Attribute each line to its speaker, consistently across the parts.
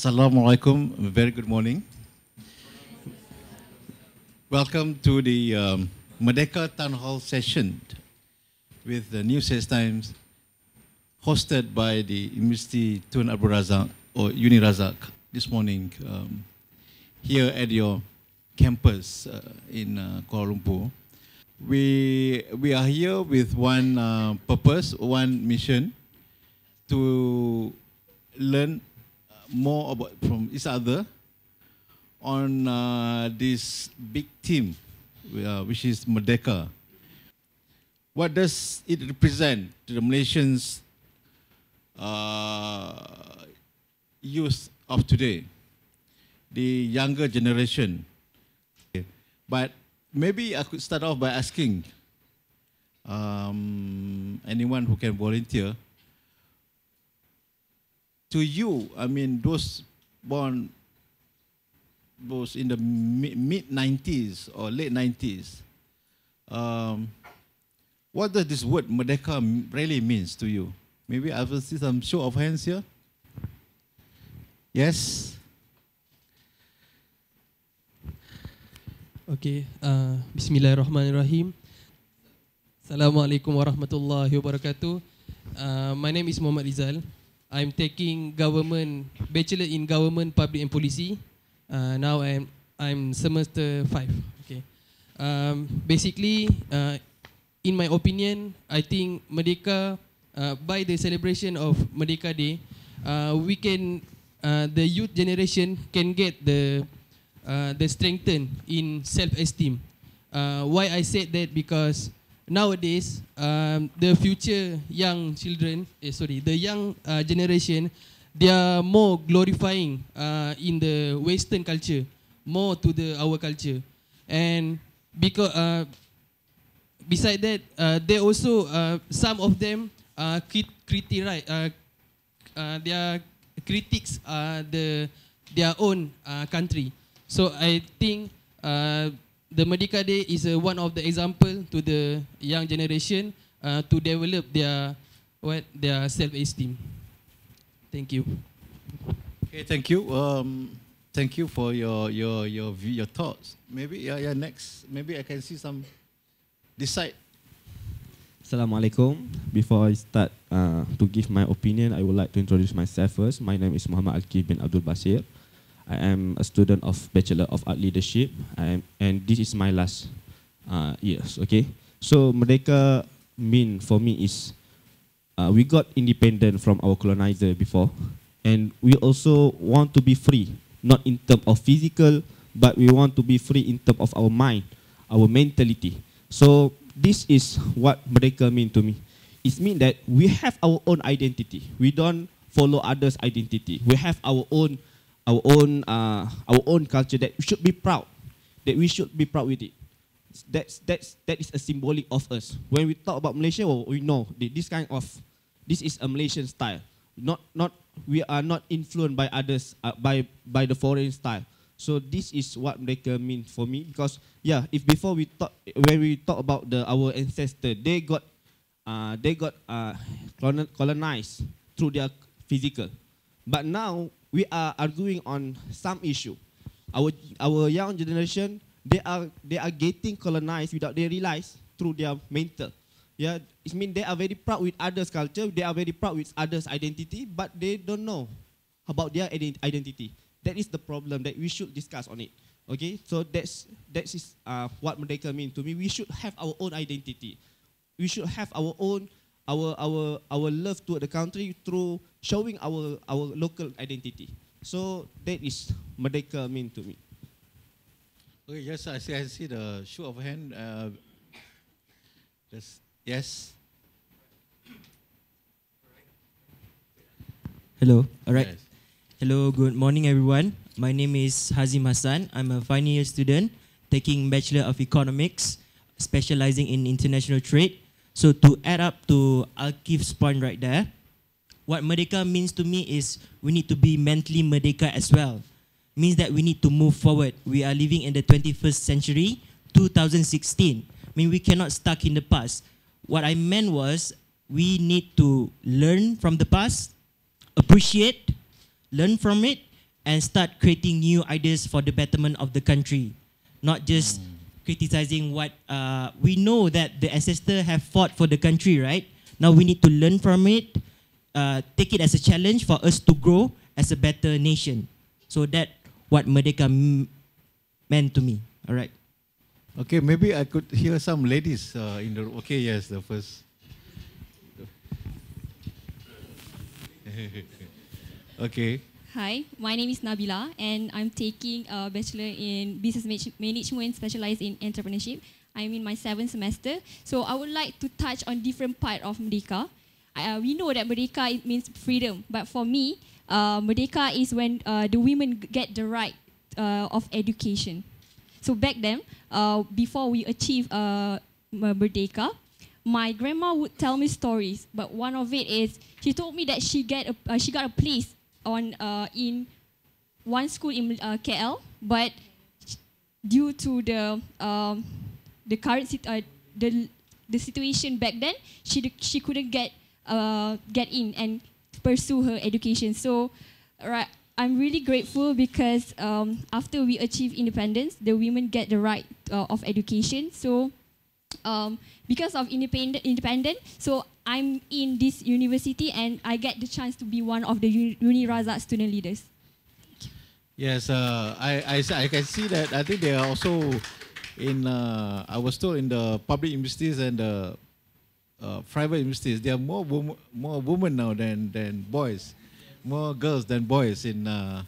Speaker 1: Assalamualaikum, very good morning. Welcome to the Merdeka Town Hall session with the New Straits Times, hosted by the University Tun Abu Razak or Uni Razak this morning here at your campus in Kuala Lumpur. We are here with one purpose, one mission to learn more about from each other on this big theme, which is Merdeka. What does it represent to the Malaysians youth of today, the younger generation? But maybe I could start off by asking anyone who can volunteer. To you, I mean, those born in the mid-90s or late 90s, what does this word Merdeka really means to you? Maybe I will see some show of hands here. Yes?
Speaker 2: Okay, Bismillahirrahmanirrahim. Assalamualaikum warahmatullahi wabarakatuh. My name is Muhammad Rizal. I'm taking Bachelor in Government Public and Policy. Now I'm semester 5. Okay. Basically, in my opinion, I think Merdeka, by the celebration of Merdeka Day, we can, the youth generation can get the strengthen in self-esteem. Why I said that? Because nowadays, the future young children, the young generation, they are more glorifying in the Western culture, more to our culture. And because beside that, they also, some of them criticize, they are critics their own country. So I think the Merdeka Day is one of the example to the young generation to develop their self-esteem. Thank you.
Speaker 1: Okay, thank you. Thank you for your thoughts. Maybe next. Maybe I can see some. Decide.
Speaker 3: Assalamualaikum. Before I start to give my opinion, I would like to introduce myself first. My name is Muhammad Alki bin Abdul Basir. I am a student of Bachelor of Art Leadership, and this is my last years. Okay, so Merdeka mean for me is we got independent from our colonizer before, and we also want to be free, not in terms of physical, but we want to be free in terms of our mind, our mentality. So this is what Merdeka mean to me. It means that we have our own identity. We don't follow others' identity. We have our own culture that we should be proud. That we should be proud with it. That is a symbolic of us. When we talk about Malaysia, well, we know this is a Malaysian style. We are not influenced by others by the foreign style. So this is what Merdeka means for me, because if before when we talk about our ancestors, they got colonized through their physical, but now we are arguing on some issue. Our young generation, they are getting colonized without they realize through their mental. Yeah, it means they are very proud with others' culture, they are very proud with others' identity, but they don't know about their identity. That is the problem that we should discuss on it. Okay, so that is what Merdeka means to me. We should have our own identity. We should have our own our love toward the country through showing our local identity. So that is Merdeka mean to me.
Speaker 1: Okay, yes, I see the show of hand. Yes.
Speaker 4: Hello. All right.
Speaker 1: Yes.
Speaker 4: Hello. Good morning, everyone. My name is Hazim Hassan. I'm a final year student taking Bachelor of Economics, specializing in international trade. So to add up to Alkif's point right there, what Merdeka means to me is we need to be mentally Merdeka as well. Means that we need to move forward. We are living in the 21st century, 2016. I mean, we cannot stuck in the past. What I meant was we need to learn from the past, appreciate, learn from it, and start creating new ideas for the betterment of the country, not just criticizing what we know that the ancestors have fought for the country, right? Now we need to learn from it, take it as a challenge for us to grow as a better nation. So that what Merdeka meant to me. All right.
Speaker 1: Okay, maybe I could hear some ladies in the. Okay, yes, the first. Okay.
Speaker 5: Hi, my name is Nabila and I'm taking a Bachelor in Business Management specialized in entrepreneurship. I'm in my 7th semester. So I would like to touch on different part of Merdeka. We know that Merdeka means freedom, but for me, Merdeka is when the women get the right of education. So back then, before we achieve Merdeka, my grandma would tell me stories, but one of it is she told me that she got a place on in one school in KL, but due to the current the situation back then, she couldn't get in and pursue her education. So, right, I'm really grateful because after we achieve independence, the women get the right of education. So, because of independent, so I'm in this university and I get the chance to be one of the Uni Razak student leaders.
Speaker 1: Yes, I can see that. I think they are also in. I was told in the public universities and the private universities, there are more women now than boys, more girls than boys in the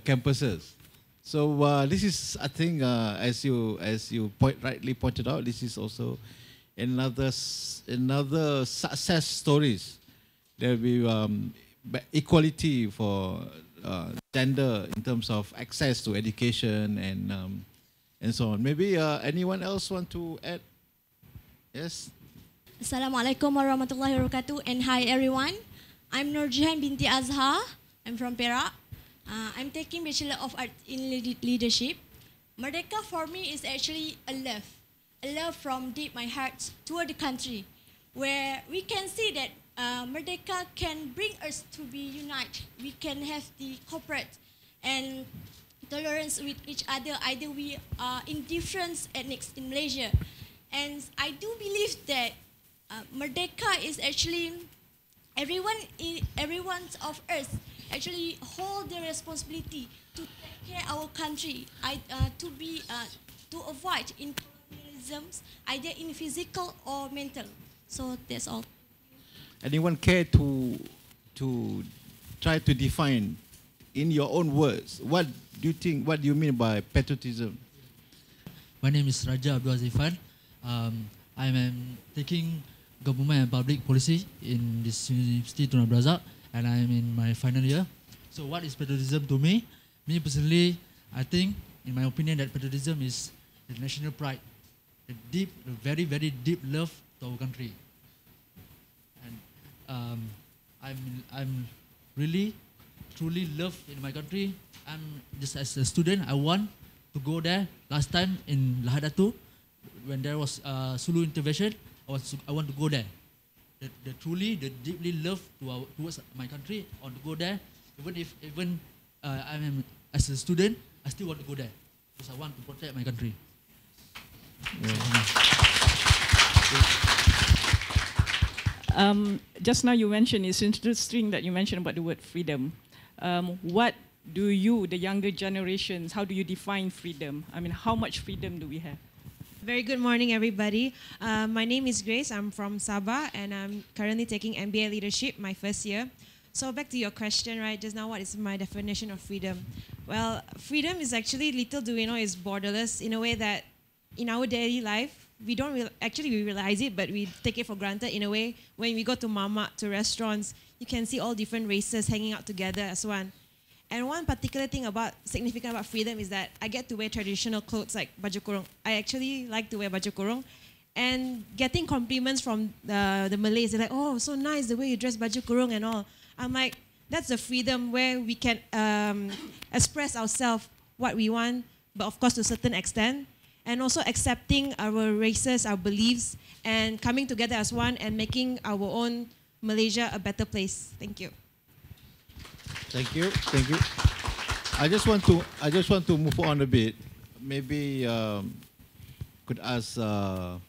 Speaker 1: campuses. So this is, I think, as you rightly pointed out, this is also another success stories. There will be equality for gender in terms of access to education and so on. Maybe anyone else want to add? Yes.
Speaker 6: Assalamualaikum warahmatullahi wabarakatuh, and hi everyone. I'm Nurjihan binti Azhar. I'm from Perak. I'm taking Bachelor of Arts in Leadership. Merdeka for me is actually a love from deep my heart toward the country, where we can see that Merdeka can bring us to be united. We can have the cooperate and tolerance with each other, either we are in different ethnics in Malaysia. And I do believe that Merdeka is actually everyone of us actually hold the responsibility to take care of our country, to avoid colonialisms, either in physical or mental. So that's all.
Speaker 1: Anyone care to try to define in your own words, what do you think, what do you mean by patriotism?
Speaker 7: My name is Raja Abdul Azifan. I am taking government and public policy in this University Tun Abdul Razak, and I am in my final year. So what is patriotism to me? Me personally, I think, in my opinion, that patriotism is the national pride, a very, very deep love to our country. And I'm really, truly love in my country. I'm just as a student, I want to go there. Last time in Lahadatu, when there was Sulu intervention, I want to go there. The deeply love towards my country. I want to go there. Even I am as a student, I still want to go there because I want to protect my country.
Speaker 8: Just now you mentioned, it's interesting that you mentioned about the word freedom. What do you, the younger generations, how do you define freedom? I mean, how much freedom do we have?
Speaker 9: Very good morning, everybody. My name is Grace. I'm from Sabah, and I'm currently taking MBA Leadership, my first year. So back to your question, right, just now, what is my definition of freedom? Well, freedom is actually, little do we know, is borderless in a way that in our daily life, we don't actually we realize it, but we take it for granted in a way. When we go to mama, to restaurants, you can see all different races hanging out together as one. And one particular thing significant about freedom is that I get to wear traditional clothes like baju kurung. I actually like to wear baju kurung. And getting compliments from the Malays, they're like, oh, so nice the way you dress baju kurung and all. I'm like, that's the freedom where we can express ourselves, what we want, but of course to a certain extent. And also accepting our races, our beliefs, and coming together as one and making our own Malaysia a better place. Thank you.
Speaker 1: Thank you. Thank you. I just want to move on a bit. Maybe could ask a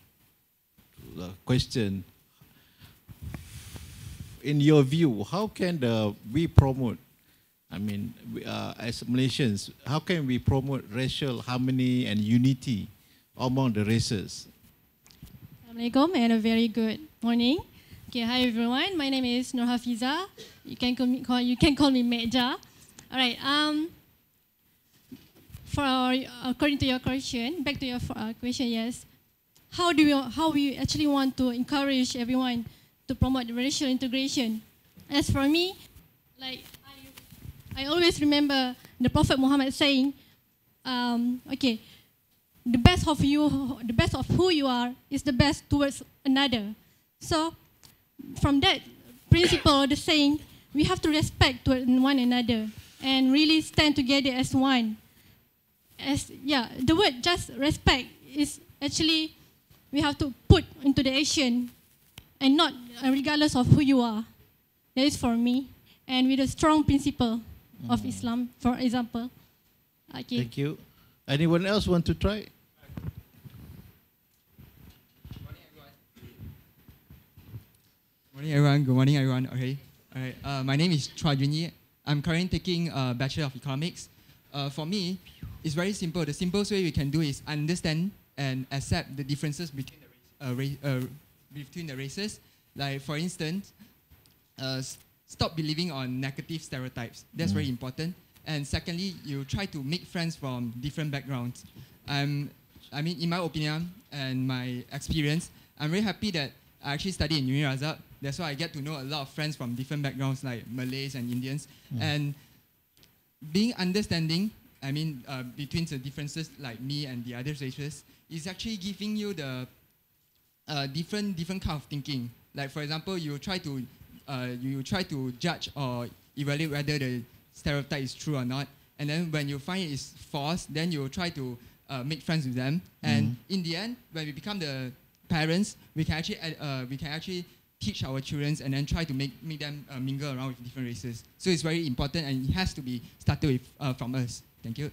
Speaker 1: question. In your view, how can we promote? I mean, as Malaysians, how can we promote racial harmony and unity among the races?
Speaker 10: Assalamualaikum and a very good morning. Okay, hi everyone. My name is Nur Hafiza. You can call me Meja. All right. According to your question, back to your question, yes. How we actually want to encourage everyone to promote racial integration? As for me, like I always remember the Prophet Muhammad saying, okay, the best of who you are is the best towards another. So from that principle, the saying, we have to respect one another and really stand together as one. The word just respect is actually we have to put into the action and not regardless of who you are. That is for me. And with a strong principle of Islam, for example. Okay.
Speaker 1: Thank you. Anyone else want to try?
Speaker 11: Morning, everyone. Good morning, everyone. Okay. All right. My name is Chua Junyi. I'm currently taking a Bachelor of Economics. For me, it's very simple. The simplest way we can do is understand and accept the differences between the races. Like, for instance, stop believing on negative stereotypes. That's very important. And secondly, you try to make friends from different backgrounds. I mean, in my opinion and my experience, I'm very happy that I actually studied in Uni Razak. That's why I get to know a lot of friends from different backgrounds like Malays and Indians. And being understanding, I mean, between the differences like me and the other races, is actually giving you the different kind of thinking. Like, for example, you try to judge or evaluate whether the stereotype is true or not. And then when you find it is false, then you try to make friends with them. And in the end, when we become the parents, we can actually teach our children and then try to make them mingle around with different races. So it's very important and it has to be started with from us. Thank you.